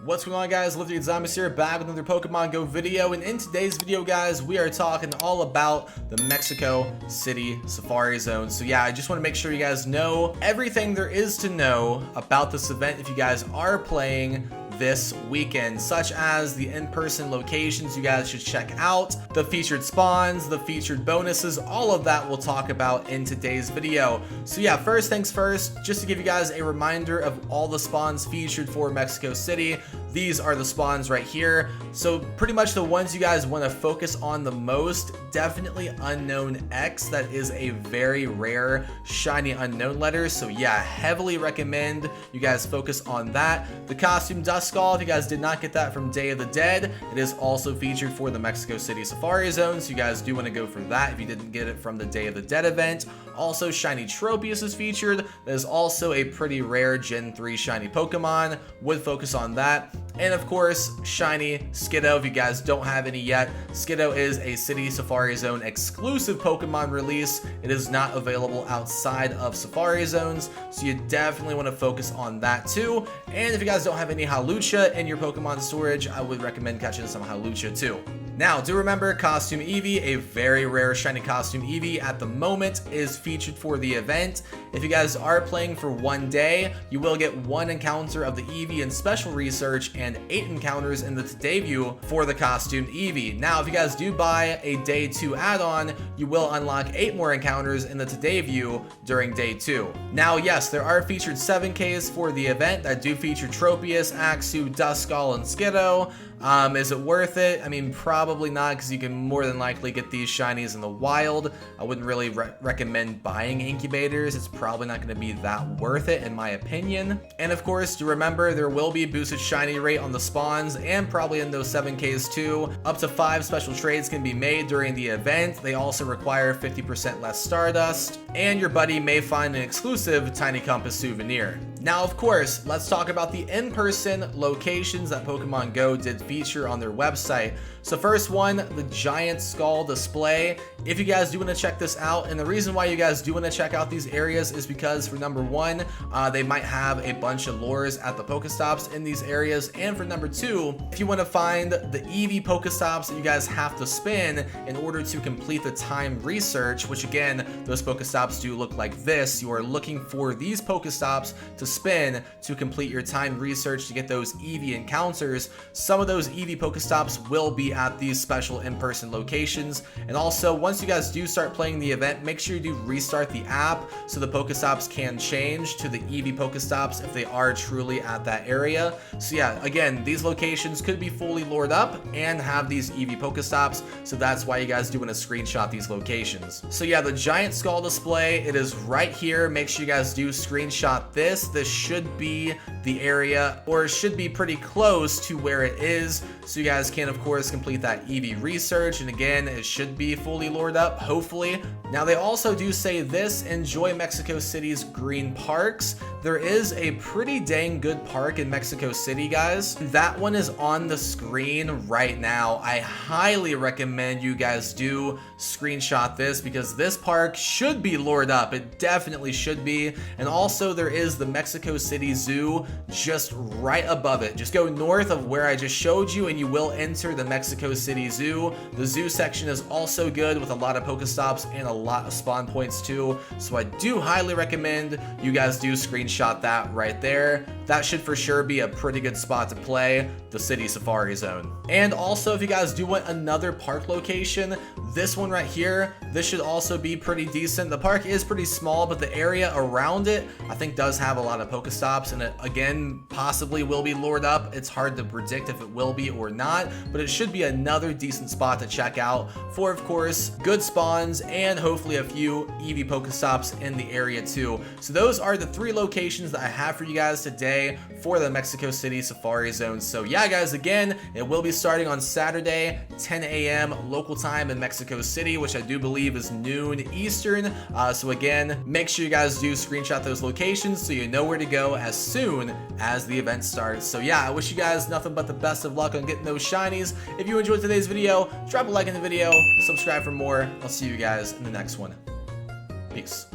What's going on, guys? Lifted Zombies here, back with another Pokemon Go video, and in today's video, guys, we are talking all about the Mexico City Safari Zone. So yeah, I just want to make sure you guys know everything there is to know about this event if you guys are playing this weekend, such as the in-person locations you guys should check out, the featured spawns, the featured bonuses, all of that we'll talk about in today's video. So yeah, first things first, just to give you guys a reminder of all the spawns featured for Mexico City. These are the spawns right here. So pretty much the ones you guys want to focus on the most, definitely Unknown X. That is a very rare shiny unknown letter. So yeah, heavily recommend you guys focus on that. The costume Duskull, if you guys did not get that from Day of the Dead, it is also featured for the Mexico City Safari Zone. So you guys do want to go for that if you didn't get it from the Day of the Dead event. Also, Shiny Tropius is featured. That is also a pretty rare Gen 3 shiny Pokemon. Would focus on that. And of course, shiny Skiddo, if you guys don't have any yet. Skiddo is a City Safari Zone exclusive Pokemon release. It is not available outside of Safari Zones, so you definitely want to focus on that too. And if you guys don't have any Hawlucha in your Pokemon storage, I would recommend catching some Hawlucha too. Now, do remember, costume Eevee, a very rare shiny costume Eevee at the moment, is featured for the event. If you guys are playing for one day, you will get one encounter of the Eevee in Special Research and 8 encounters in the Today View for the costume Eevee. Now, if you guys do buy a Day 2 add-on, you will unlock 8 more encounters in the Today View during Day 2. Now, yes, there are featured 7Ks for the event that do feature Tropius, Axew, Duskull, and Skiddo. Is it worth it? I mean, probably not, because you can more than likely get these shinies in the wild. I wouldn't really recommend buying incubators. It's probably not going to be that worth it, in my opinion. And of course, do remember, there will be boosted shiny rate on the spawns, and probably in those 7Ks too. Up to 5 special trades can be made during the event. They also require 50% less Stardust, and your buddy may find an exclusive Tiny Compass souvenir. Now, of course, let's talk about the in-person locations that Pokemon Go did feature on their website. So first one, the giant skull display. If you guys do want to check this out, and the reason why you guys do want to check out these areas is because for number one, they might have a bunch of lures at the Pokestops in these areas, and for number two, if you want to find the Eevee Pokestops that you guys have to spin in order to complete the time research, which again, those Pokestops do look like this. You are looking for these Pokestops to spin to complete your time research to get those Eevee encounters. Some of those Eevee Pokestops will be at these special in-person locations. And also, once you guys do start playing the event, make sure you do restart the app so the Pokestops can change to the Eevee Pokestops if they are truly at that area. So yeah, again, these locations could be fully lured up and have these Eevee Pokestops, so that's why you guys do want to screenshot these locations. So yeah, the giant skull display, it is right here. Make sure you guys do screenshot this. This should be the area, or should be pretty close to where it is, so you guys can of course complete that Eevee research, and again, it should be fully lured up, hopefully. Now, they also do say this: enjoy Mexico City's green parks. There is a pretty dang good park in Mexico City, guys. That one is on the screen right now. I highly recommend you guys do screenshot this, because this park should be lured up. It definitely should be. And also, there is the Mexico City Zoo just right above it. Just go north of where I just showed you, and you will enter the Mexico City Zoo. The zoo section is also good with a lot of Pokestops and a lot of spawn points too. So I do highly recommend you guys do screenshot that right there. That should for sure be a pretty good spot to play the City Safari Zone. And also, if you guys do want another park location, this one right here, this should also be pretty decent. The park is pretty small, but the area around it, I think, does have a lot of Pokestops, and it, again, possibly will be lured up. It's hard to predict if it will be or not, but it should be another decent spot to check out for, of course, good spawns and hopefully a few Eevee Pokestops in the area too. So those are the 3 locations that I have for you guys today for the Mexico City Safari Zone. So yeah, guys, again, it will be starting on Saturday, 10 a.m. local time in Mexico City, which I do believe is noon Eastern. So again, make sure you guys do screenshot those locations so you know where to go as soon as the event starts. So yeah, I wish you guys nothing but the best of luck on getting those shinies. If you enjoyed today's video, drop a like in the video, subscribe for more. I'll see you guys in the next one. Peace.